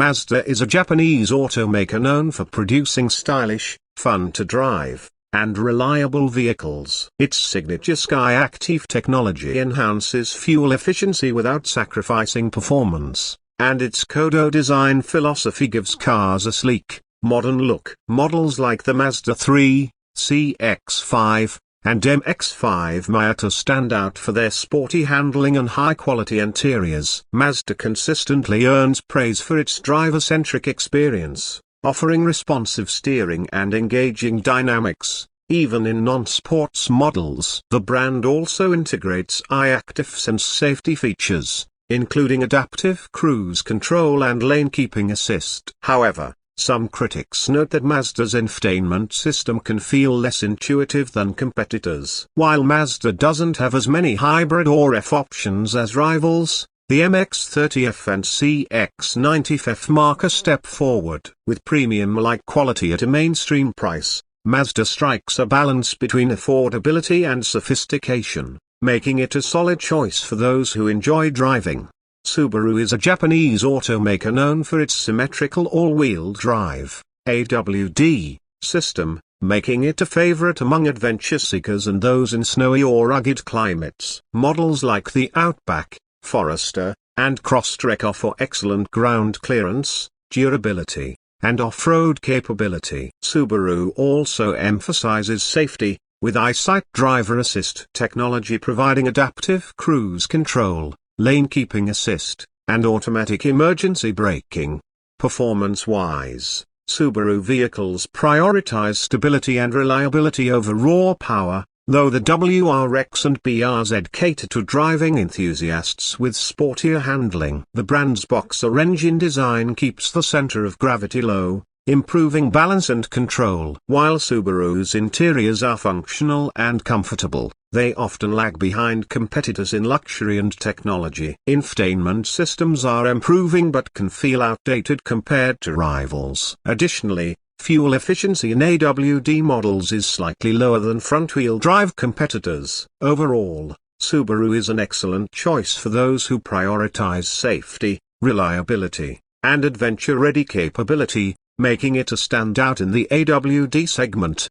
Mazda is a Japanese automaker known for producing stylish, fun-to-drive, and reliable vehicles. Its signature Skyactiv technology enhances fuel efficiency without sacrificing performance, and its Kodo design philosophy gives cars a sleek, modern look. Models like the Mazda 3, CX-5, and MX-5 Miata stand out for their sporty handling and high-quality interiors. Mazda consistently earns praise for its driver-centric experience, offering responsive steering and engaging dynamics, even in non-sports models. The brand also integrates iActive Sense safety features, including adaptive cruise control and lane keeping assist. However, some critics note that Mazda's infotainment system can feel less intuitive than competitors. While Mazda doesn't have as many hybrid or F options as rivals, the MX-30F and CX-90F mark a step forward. With premium-like quality at a mainstream price, Mazda strikes a balance between affordability and sophistication, making it a solid choice for those who enjoy driving. Subaru is a Japanese automaker known for its symmetrical all-wheel drive (AWD) system, making it a favorite among adventure seekers and those in snowy or rugged climates. Models like the Outback, Forester, and Crosstrek offer excellent ground clearance, durability, and off-road capability. Subaru also emphasizes safety, with EyeSight driver assist technology providing adaptive cruise control, lane keeping assist, and automatic emergency braking. Performance-wise, Subaru vehicles prioritize stability and reliability over raw power, though the WRX and BRZ cater to driving enthusiasts with sportier handling. The brand's boxer engine design keeps the center of gravity low, improving balance and control. While Subaru's interiors are functional and comfortable, they often lag behind competitors in luxury and technology. Infotainment systems are improving but can feel outdated compared to rivals. Additionally, fuel efficiency in AWD models is slightly lower than front-wheel drive competitors. Overall, Subaru is an excellent choice for those who prioritize safety, reliability, and adventure-ready capability, making it a standout in the AWD segment.